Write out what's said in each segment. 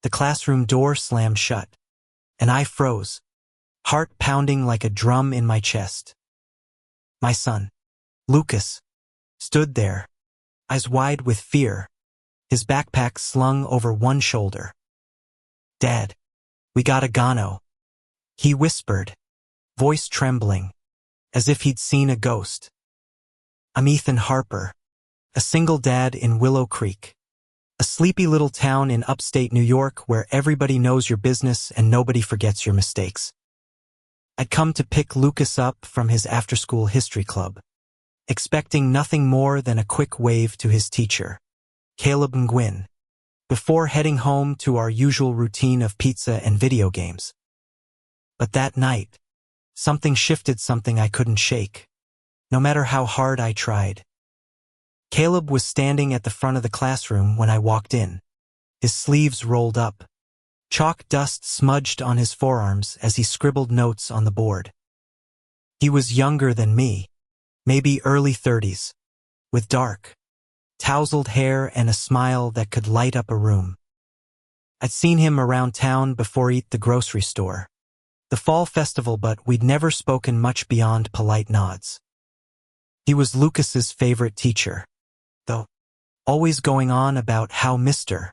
The classroom door slammed shut, and I froze, heart pounding like a drum in my chest. My son, Lucas, stood there, eyes wide with fear, his backpack slung over one shoulder. "Dad, we got a gono," he whispered, voice trembling, as if he'd seen a ghost. "I'm Ethan Harper, a single dad in Willow Creek, a sleepy little town in upstate New York where everybody knows your business and nobody forgets your mistakes. I'd come to pick Lucas up from his after-school history club, expecting nothing more than a quick wave to his teacher, Caleb Nguyen, before heading home to our usual routine of pizza and video games. But that night, something shifted, something I couldn't shake, no matter how hard I tried. Caleb was standing at the front of the classroom when I walked in, his sleeves rolled up, chalk dust smudged on his forearms as he scribbled notes on the board. He was younger than me, maybe early 30s, with dark, tousled hair and a smile that could light up a room. I'd seen him around town before at the grocery store, the fall festival, but we'd never spoken much beyond polite nods. He was Lucas's favorite teacher, though, always going on about how Mr.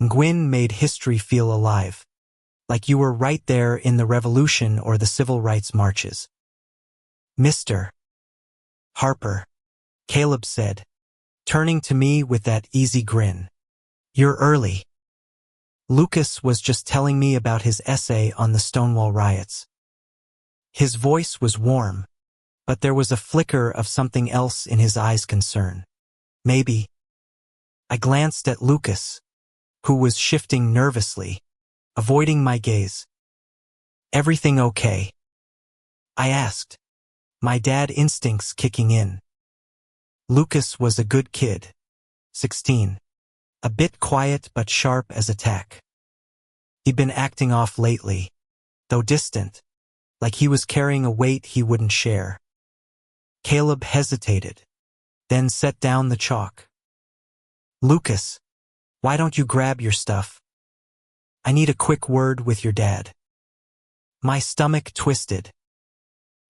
Nguyen made history feel alive, like you were right there in the revolution or the civil rights marches. "Mr. Harper," Caleb said, turning to me with that easy grin. "You're early." Lucas was just telling me about his essay on the Stonewall riots. His voice was warm, but there was a flicker of something else in his eyes, concern. Maybe. I glanced at Lucas, who was shifting nervously, avoiding my gaze. "Everything okay?" I asked, my dad instincts kicking in. Lucas was a good kid, 16, a bit quiet but sharp as a tack. He'd been acting off lately, though distant, like he was carrying a weight he wouldn't share. Caleb hesitated, then set down the chalk. "Lucas, why don't you grab your stuff? I need a quick word with your dad." My stomach twisted.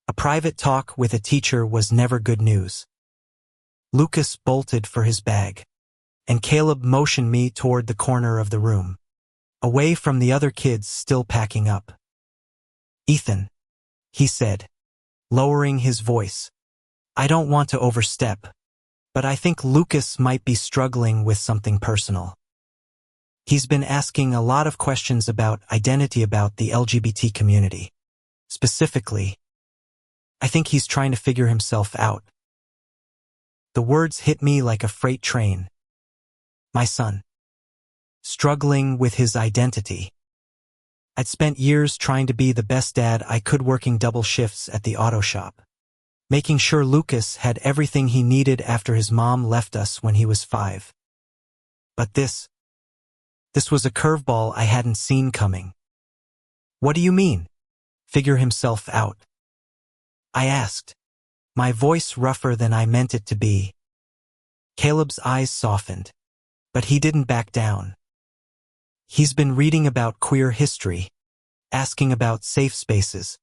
A private talk with a teacher was never good news. Lucas bolted for his bag, and Caleb motioned me toward the corner of the room, away from the other kids still packing up. "Ethan," he said, lowering his voice, "I don't want to overstep, but I think Lucas might be struggling with something personal. He's been asking a lot of questions about identity, about the LGBT community. Specifically, I think he's trying to figure himself out." The words hit me like a freight train. My son, struggling with his identity. I'd spent years trying to be the best dad I could, working double shifts at the auto shop, making sure Lucas had everything he needed after his mom left us when he was 5. But this was a curveball I hadn't seen coming. "What do you mean, figure himself out?" I asked, my voice rougher than I meant it to be. Caleb's eyes softened, but he didn't back down. "He's been reading about queer history, asking about safe spaces,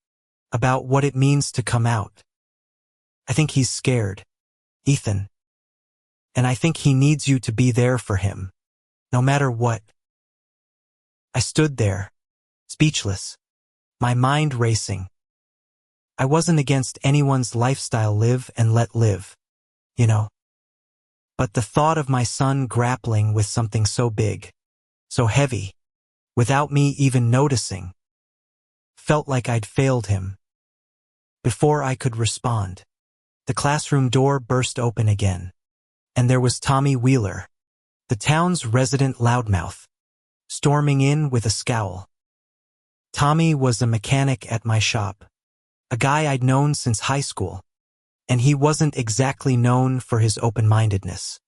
about what it means to come out. I think he's scared, Ethan. And I think he needs you to be there for him, no matter what." I stood there, speechless, my mind racing. I wasn't against anyone's lifestyle, live and let live, you know. But the thought of my son grappling with something so big, so heavy, without me even noticing, felt like I'd failed him. Before I could respond, the classroom door burst open again, and there was Tommy Wheeler, the town's resident loudmouth, storming in with a scowl. Tommy was a mechanic at my shop, a guy I'd known since high school, and he wasn't exactly known for his open-mindedness.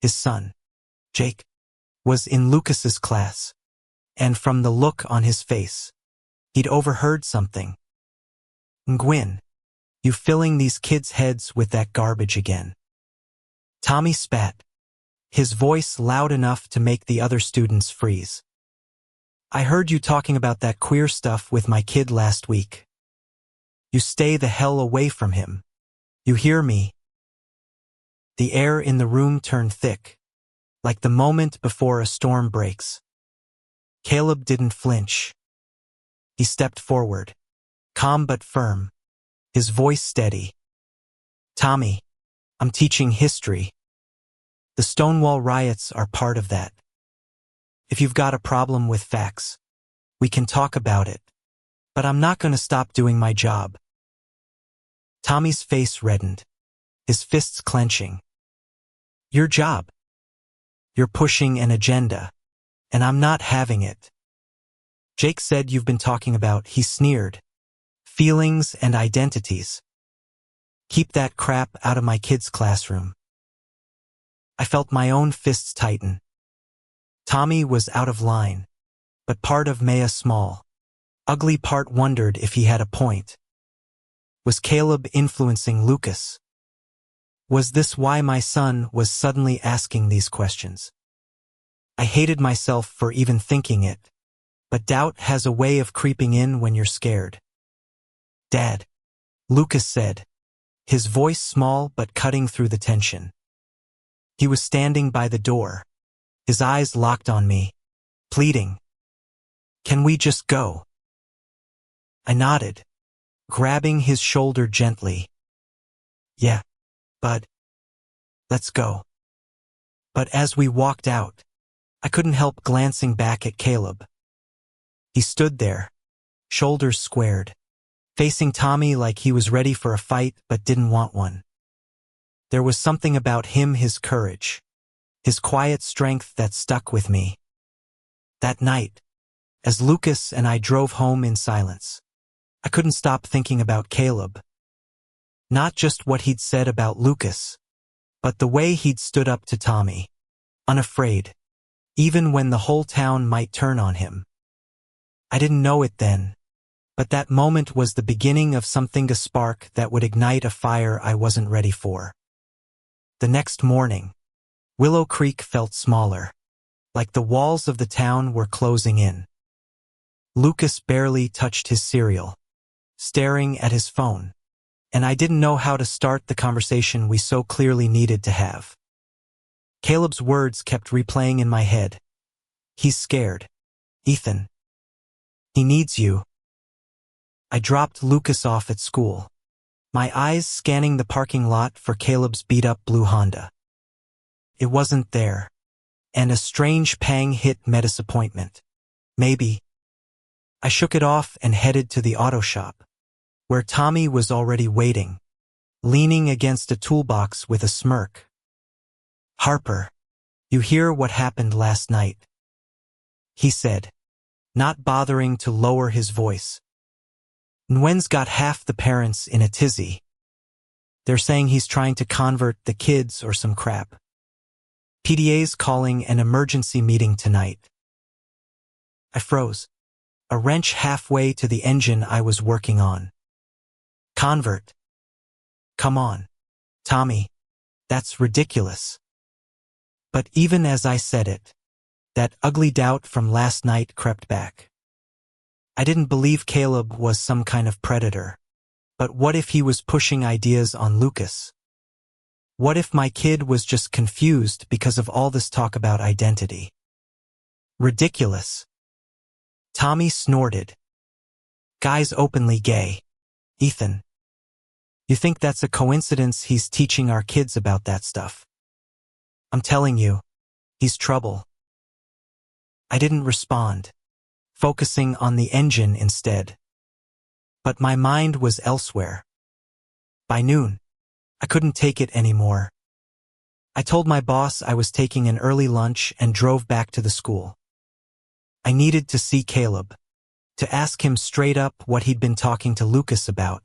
His son, Jake, was in Lucas's class, and from the look on his face, he'd overheard something. "Nguyen, you filling these kids' heads with that garbage again." Tommy spat, his voice loud enough to make the other students freeze. I heard you talking about that queer stuff with my kid last week. You stay the hell away from him. You hear me? The air in the room turned thick, like the moment before a storm breaks. Caleb didn't flinch. He stepped forward, calm but firm, his voice steady. Tommy, I'm teaching history. The Stonewall riots are part of that. If you've got a problem with facts, we can talk about it, but I'm not going to stop doing my job. Tommy's face reddened, his fists clenching. Your job. You're pushing an agenda, and I'm not having it. Jake said you've been talking about, he sneered, feelings and identities. Keep that crap out of my kid's classroom. I felt my own fists tighten. Tommy was out of line, but part of Maya's small, ugly part wondered if he had a point. Was Caleb influencing Lucas? Was this why my son was suddenly asking these questions? I hated myself for even thinking it, but doubt has a way of creeping in when you're scared. Dad, Lucas said, his voice small but cutting through the tension. He was standing by the door, his eyes locked on me, pleading. Can we just go? I nodded, grabbing his shoulder gently. Yeah, bud. Let's go. But as we walked out, I couldn't help glancing back at Caleb. He stood there, shoulders squared, facing Tommy like he was ready for a fight but didn't want one. There was something about him, his courage, his quiet strength that stuck with me. That night, as Lucas and I drove home in silence, I couldn't stop thinking about Caleb. Not just what he'd said about Lucas, but the way he'd stood up to Tommy, unafraid, even when the whole town might turn on him. I didn't know it then, but that moment was the beginning of something, a spark that would ignite a fire I wasn't ready for. The next morning, Willow Creek felt smaller, like the walls of the town were closing in. Lucas barely touched his cereal, staring at his phone, and I didn't know how to start the conversation we so clearly needed to have. Caleb's words kept replaying in my head. He's scared. Ethan. He needs you. I dropped Lucas off at school, my eyes scanning the parking lot for Caleb's beat-up blue Honda. It wasn't there, and a strange pang hit my disappointment. Maybe. I shook it off and headed to the auto shop, where Tommy was already waiting, leaning against a toolbox with a smirk. Harper, you hear what happened last night? He said, not bothering to lower his voice. Nguyen's got half the parents in a tizzy. They're saying he's trying to convert the kids or some crap. PDA's calling an emergency meeting tonight. I froze, a wrench halfway to the engine I was working on. Convert. Come on, Tommy, that's ridiculous. But even as I said it, that ugly doubt from last night crept back. I didn't believe Caleb was some kind of predator. But what if he was pushing ideas on Lucas? What if my kid was just confused because of all this talk about identity? Ridiculous. Tommy snorted. Guy's openly gay. Ethan. You think that's a coincidence he's teaching our kids about that stuff? I'm telling you, he's trouble. I didn't respond, focusing on the engine instead. But my mind was elsewhere. By noon, I couldn't take it anymore. I told my boss I was taking an early lunch and drove back to the school. I needed to see Caleb, to ask him straight up what he'd been talking to Lucas about.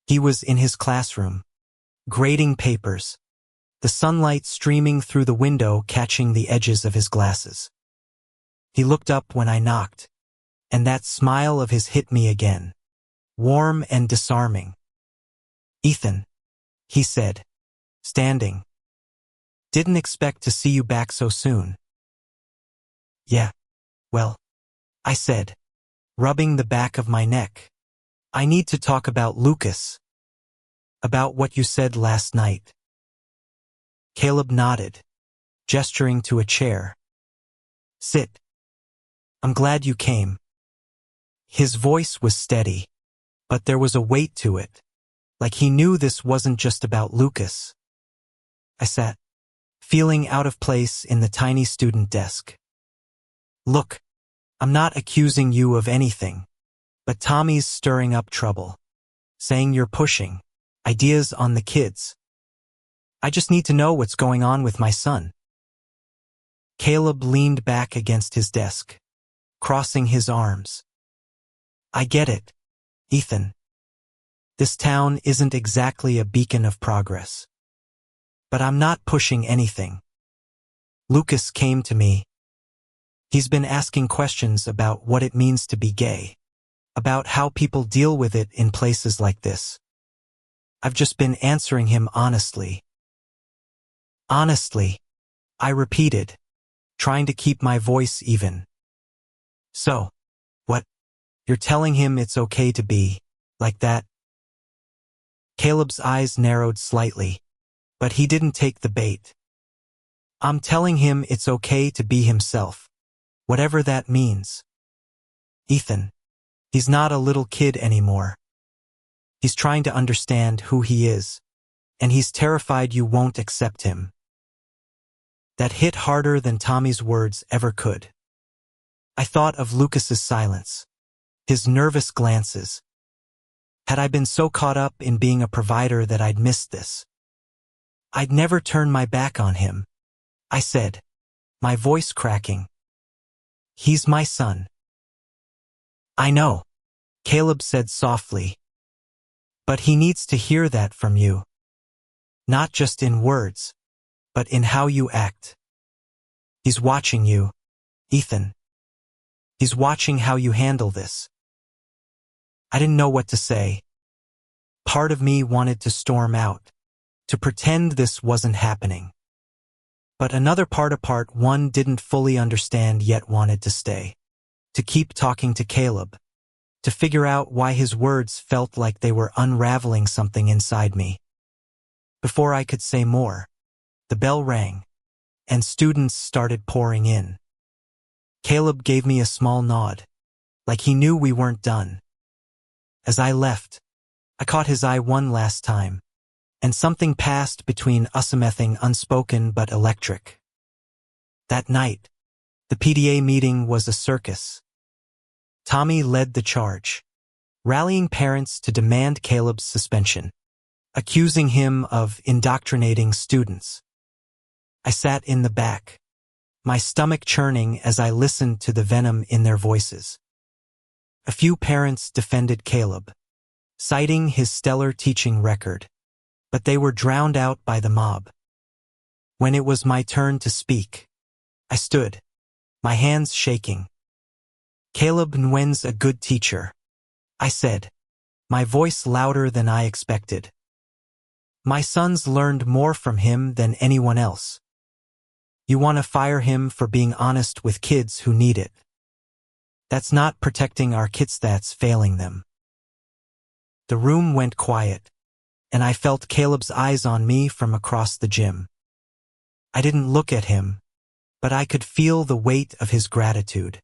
He was in his classroom, grading papers, the sunlight streaming through the window catching the edges of his glasses. He looked up when I knocked, and that smile of his hit me again, warm and disarming. Ethan, he said, standing. Didn't expect to see you back so soon. Yeah, well, I said, rubbing the back of my neck. I need to talk about Lucas. About what you said last night. Caleb nodded, gesturing to a chair. Sit. I'm glad you came. His voice was steady, but there was a weight to it, like he knew this wasn't just about Lucas. I sat, feeling out of place in the tiny student desk. Look, I'm not accusing you of anything, but Tommy's stirring up trouble, saying you're pushing ideas on the kids. I just need to know what's going on with my son. Caleb leaned back against his desk, crossing his arms. I get it, Ethan. This town isn't exactly a beacon of progress. But I'm not pushing anything. Lucas came to me. He's been asking questions about what it means to be gay, about how people deal with it in places like this. I've just been answering him honestly. Honestly, I repeated, trying to keep my voice even. So, what? You're telling him it's okay to be like that? Caleb's eyes narrowed slightly, but he didn't take the bait. I'm telling him it's okay to be himself, whatever that means. Ethan, he's not a little kid anymore. He's trying to understand who he is, and he's terrified you won't accept him. That hit harder than Tommy's words ever could. I thought of Lucas's silence, his nervous glances. Had I been so caught up in being a provider that I'd missed this? I'd never turn my back on him, I said, my voice cracking. He's my son. I know, Caleb said softly. But he needs to hear that from you. Not just in words, but in how you act. He's watching you, Ethan. He's watching how you handle this. I didn't know what to say. Part of me wanted to storm out, to pretend this wasn't happening. But another part of part one didn't fully understand yet wanted to stay, to keep talking to Caleb, to figure out why his words felt like they were unraveling something inside me. Before I could say more, the bell rang, and students started pouring in. Caleb gave me a small nod, like he knew we weren't done. As I left, I caught his eye one last time, and something passed between us, something unspoken but electric. That night, the PTA meeting was a circus. Tommy led the charge, rallying parents to demand Caleb's suspension, accusing him of indoctrinating students. I sat in the back, my stomach churning as I listened to the venom in their voices. A few parents defended Caleb, citing his stellar teaching record, but they were drowned out by the mob. When it was my turn to speak, I stood, my hands shaking. Caleb Nguyen's a good teacher, I said, my voice louder than I expected. My sons learned more from him than anyone else. You want to fire him for being honest with kids who need it. That's not protecting our kids, that's failing them. The room went quiet, and I felt Caleb's eyes on me from across the gym. I didn't look at him, but I could feel the weight of his gratitude,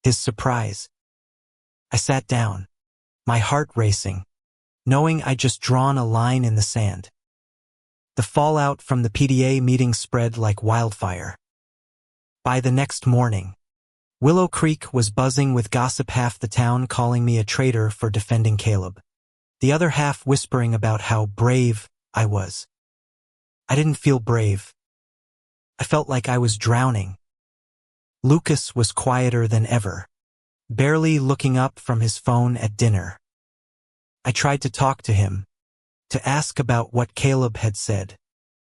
his surprise. I sat down, my heart racing, knowing I'd just drawn a line in the sand. The fallout from the PTA meeting spread like wildfire. By the next morning, Willow Creek was buzzing with gossip, half the town calling me a traitor for defending Caleb, the other half whispering about how brave I was. I didn't feel brave. I felt like I was drowning. Lucas was quieter than ever, barely looking up from his phone at dinner. I tried to talk to him, to ask about what Caleb had said,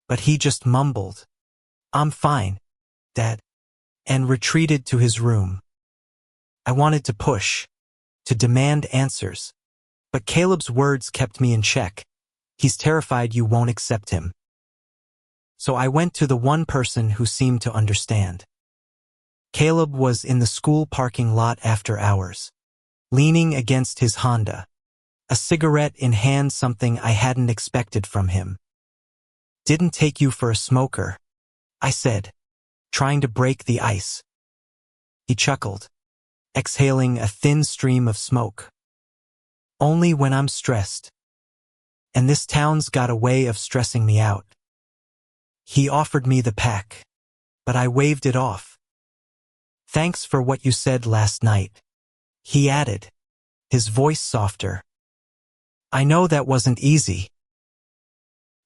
but he just mumbled, "I'm fine, Dad," and retreated to his room. I wanted to push, to demand answers, but Caleb's words kept me in check. He's terrified you won't accept him. So I went to the one person who seemed to understand. Caleb was in the school parking lot after hours, leaning against his Honda, a cigarette in hand, something I hadn't expected from him. "Didn't take you for a smoker," I said, trying to break the ice. He chuckled, exhaling a thin stream of smoke. "Only when I'm stressed. And this town's got a way of stressing me out." He offered me the pack, but I waved it off. "Thanks for what you said last night," he added, his voice softer. "I know that wasn't easy."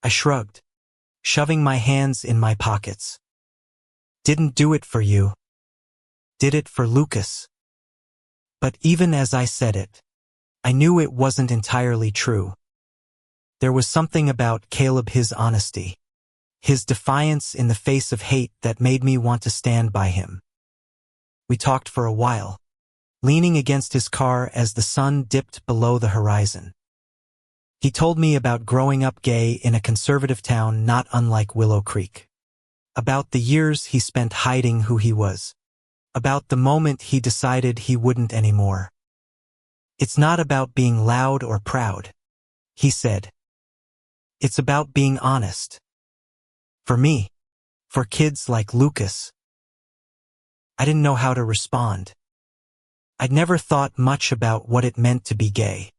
I shrugged, shoving my hands in my pockets. "Didn't do it for you. Did it for Lucas." But even as I said it, I knew it wasn't entirely true. There was something about Caleb, his honesty, his defiance in the face of hate, that made me want to stand by him. We talked for a while, leaning against his car as the sun dipped below the horizon. He told me about growing up gay in a conservative town not unlike Willow Creek, about the years he spent hiding who he was, about the moment he decided he wouldn't anymore. "It's not about being loud or proud," he said. "It's about being honest. For me, for kids like Lucas." I didn't know how to respond. I'd never thought much about what it meant to be gay,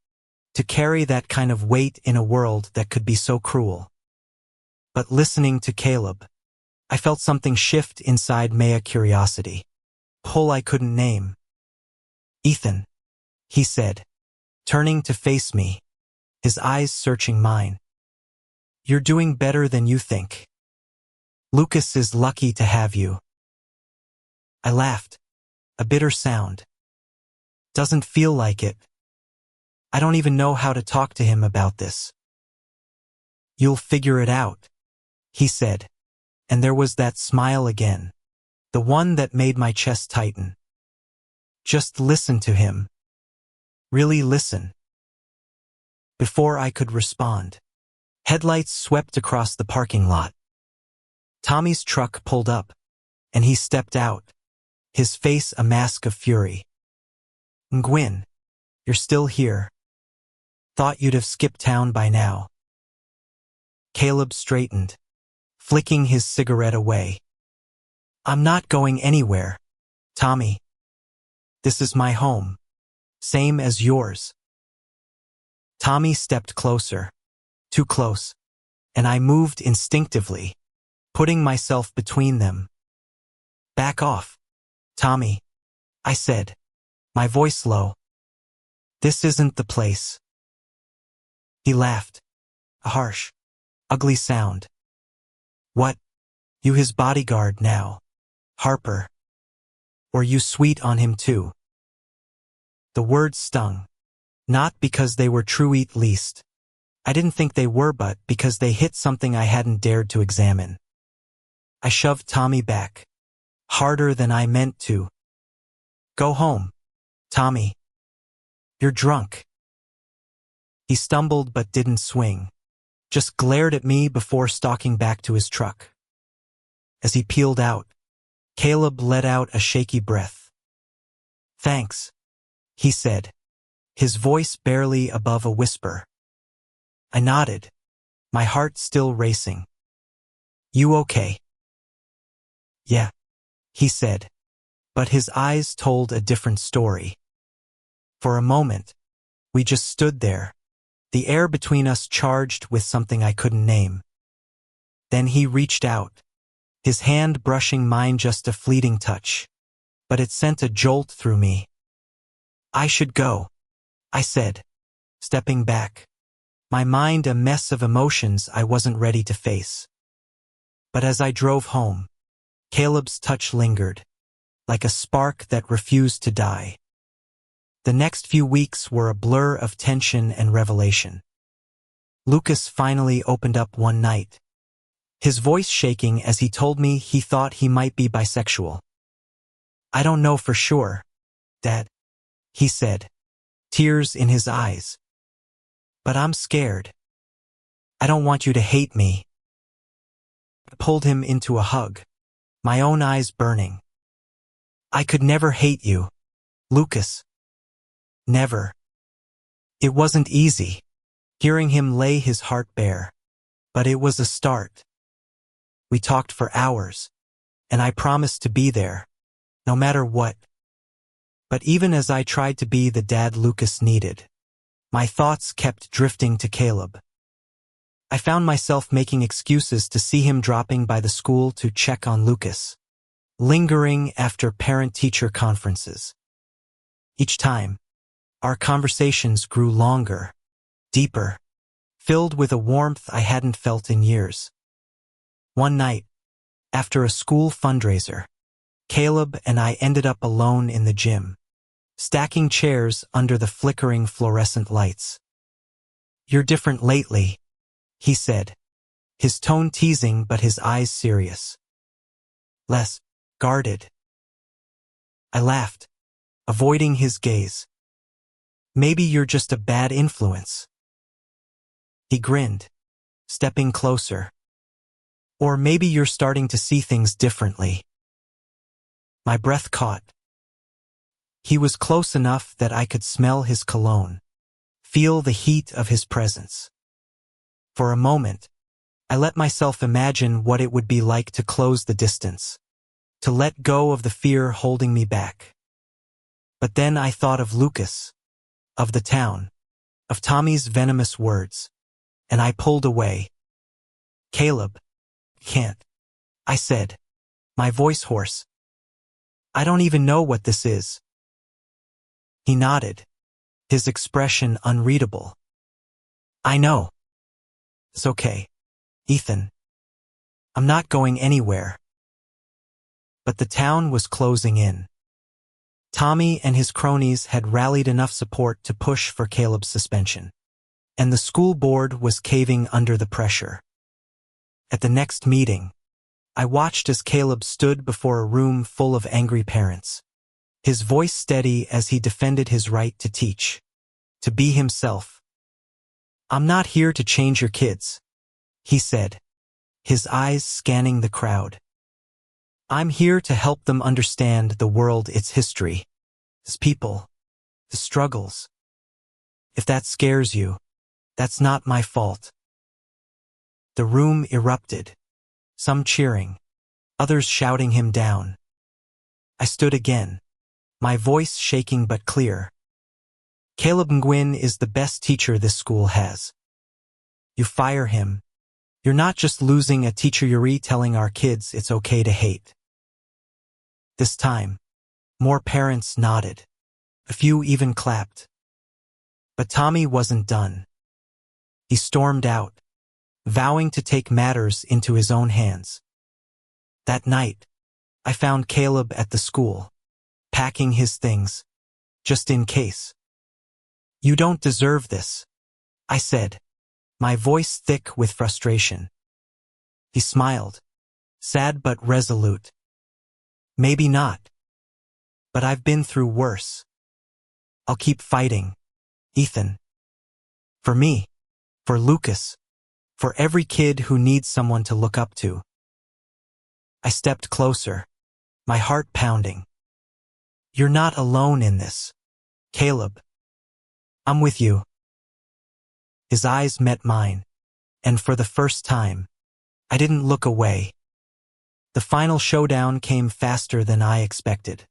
to carry that kind of weight in a world that could be so cruel. But listening to Caleb, I felt something shift inside me, a curiosity, pull I couldn't name. "Ethan," he said, turning to face me, his eyes searching mine. "You're doing better than you think. Lucas is lucky to have you." I laughed, a bitter sound. "Doesn't feel like it. I don't even know how to talk to him about this." "You'll figure it out," he said, and there was that smile again, the one that made my chest tighten. "Just listen to him. Really listen." Before I could respond, headlights swept across the parking lot. Tommy's truck pulled up, and he stepped out, his face a mask of fury. "Ngwin, you're still here. Thought you'd have skipped town by now." Caleb straightened, flicking his cigarette away. "I'm not going anywhere, Tommy. This is my home, same as yours." Tommy stepped closer, too close, and I moved instinctively, putting myself between them. "Back off, Tommy," I said, my voice low. "This isn't the place." He laughed, a harsh, ugly sound. "What, you his bodyguard now, Harper? Or you sweet on him too?" The words stung, not because they were true, at least. I didn't think they were, but because they hit something I hadn't dared to examine. I shoved Tommy back, harder than I meant to. "Go home, Tommy. You're drunk." He stumbled but didn't swing, just glared at me before stalking back to his truck. As he peeled out, Caleb let out a shaky breath. "Thanks," he said, his voice barely above a whisper. I nodded, my heart still racing. "You okay?" "Yeah," he said, but his eyes told a different story. For a moment, we just stood there, the air between us charged with something I couldn't name. Then he reached out, his hand brushing mine, just a fleeting touch, but it sent a jolt through me. "I should go," I said, stepping back, my mind a mess of emotions I wasn't ready to face. But as I drove home, Caleb's touch lingered, like a spark that refused to die. The next few weeks were a blur of tension and revelation. Lucas finally opened up one night, his voice shaking as he told me he thought he might be bisexual. "I don't know for sure, Dad," he said, tears in his eyes. "But I'm scared. I don't want you to hate me." I pulled him into a hug, my own eyes burning. I could never hate you, Lucas. Never. It wasn't easy, hearing him lay his heart bare, but it was a start. We talked for hours, and I promised to be there, no matter what. But even as I tried to be the dad Lucas needed, my thoughts kept drifting to Caleb. I found myself making excuses to see him dropping by the school to check on Lucas, lingering after parent-teacher conferences. Each time, our conversations grew longer, deeper, filled with a warmth I hadn't felt in years. One night, after a school fundraiser, Caleb and I ended up alone in the gym, stacking chairs under the flickering fluorescent lights. "You're different lately," he said, his tone teasing but his eyes serious. "Less guarded." I laughed, avoiding his gaze. "Maybe you're just a bad influence." He grinned, stepping closer. "Or maybe you're starting to see things differently." My breath caught. He was close enough that I could smell his cologne, feel the heat of his presence. For a moment, I let myself imagine what it would be like to close the distance, to let go of the fear holding me back. But then I thought of Lucas, of the town, of Tommy's venomous words, and I pulled away. "Caleb, can't," I said, my voice hoarse. "I don't even know what this is." He nodded, his expression unreadable. "I know. It's okay, Ethan. I'm not going anywhere." But the town was closing in. Tommy and his cronies had rallied enough support to push for Caleb's suspension, and the school board was caving under the pressure. At the next meeting, I watched as Caleb stood before a room full of angry parents, his voice steady as he defended his right to teach, to be himself. "I'm not here to change your kids," he said, his eyes scanning the crowd. "I'm here to help them understand the world, its history, its people, the struggles. If that scares you, that's not my fault." The room erupted, some cheering, others shouting him down. I stood again, my voice shaking but clear. "Caleb Nguyen is the best teacher this school has. You fire him, you're not just losing a teacher, you're telling our kids it's okay to hate." This time, more parents nodded. A few even clapped. But Tommy wasn't done. He stormed out, vowing to take matters into his own hands. That night, I found Caleb at the school, packing his things, just in case. "You don't deserve this," I said, my voice thick with frustration. He smiled, sad but resolute. "Maybe not. But I've been through worse. I'll keep fighting, Ethan. For me, for Lucas, for every kid who needs someone to look up to." I stepped closer, my heart pounding. "You're not alone in this, Caleb. I'm with you." His eyes met mine, and for the first time, I didn't look away. The final showdown came faster than I expected.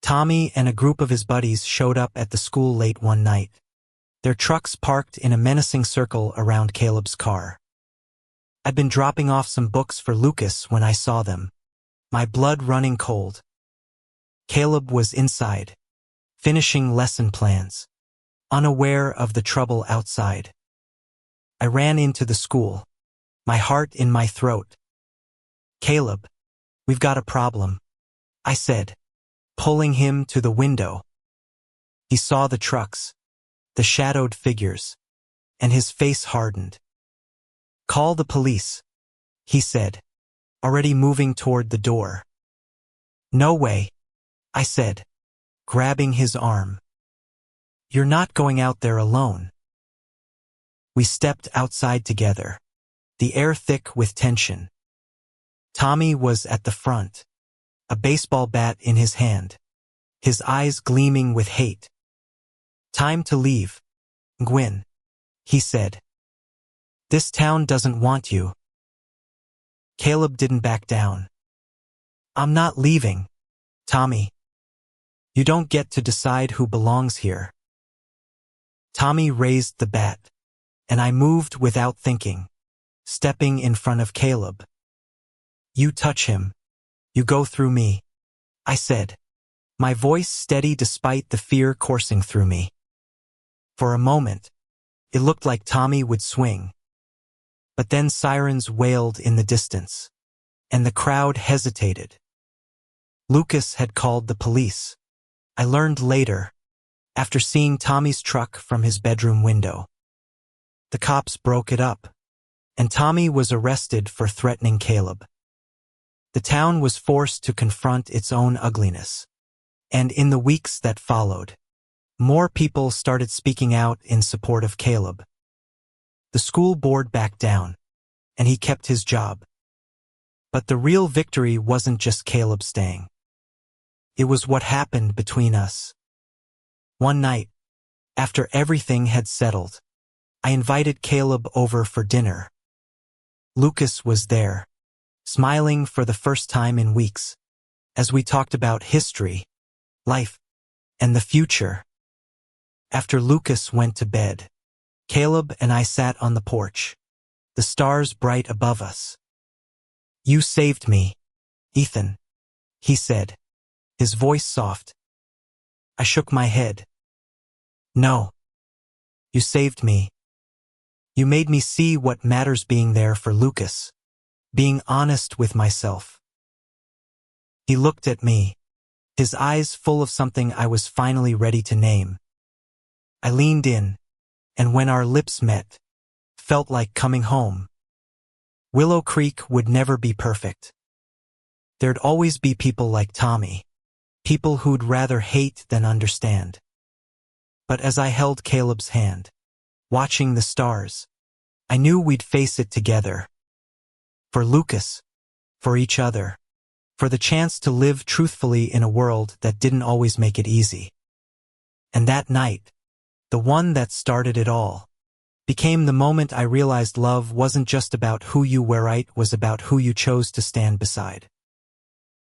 Tommy and a group of his buddies showed up at the school late one night, their trucks parked in a menacing circle around Caleb's car. I'd been dropping off some books for Lucas when I saw them, my blood running cold. Caleb was inside, finishing lesson plans, unaware of the trouble outside. I ran into the school, my heart in my throat. "Caleb, we've got a problem," I said, pulling him to the window. He saw the trucks, the shadowed figures, and his face hardened. "Call the police," he said, already moving toward the door. "No way," I said, grabbing his arm. "You're not going out there alone." We stepped outside together, the air thick with tension, Tommy was at the front, a baseball bat in his hand, his eyes gleaming with hate. "Time to leave, Gwyn," he said. "This town doesn't want you." Caleb didn't back down. "I'm not leaving, Tommy. You don't get to decide who belongs here." Tommy raised the bat, and I moved without thinking, stepping in front of Caleb. "You touch him, you go through me," I said, my voice steady despite the fear coursing through me. For a moment, it looked like Tommy would swing. But then sirens wailed in the distance, and the crowd hesitated. Lucas had called the police. I learned later, after seeing Tommy's truck from his bedroom window. The cops broke it up, and Tommy was arrested for threatening Caleb. The town was forced to confront its own ugliness. And in the weeks that followed, more people started speaking out in support of Caleb. The school board backed down, and he kept his job. But the real victory wasn't just Caleb staying. It was what happened between us. One night, after everything had settled, I invited Caleb over for dinner. Lucas was there, smiling for the first time in weeks, as we talked about history, life, and the future. After Lucas went to bed, Caleb and I sat on the porch, the stars bright above us. "You saved me, Ethan," he said, his voice soft. I shook my head. "No. You saved me. You made me see what matters, being there for Lucas, being honest with myself." He looked at me, his eyes full of something I was finally ready to name. I leaned in, and when our lips met, felt like coming home. Willow Creek would never be perfect. There'd always be people like Tommy, people who'd rather hate than understand. But as I held Caleb's hand, watching the stars, I knew we'd face it together. For Lucas, for each other, for the chance to live truthfully in a world that didn't always make it easy. And that night, the one that started it all, became the moment I realized love wasn't just about who you were, it was about who you chose to stand beside.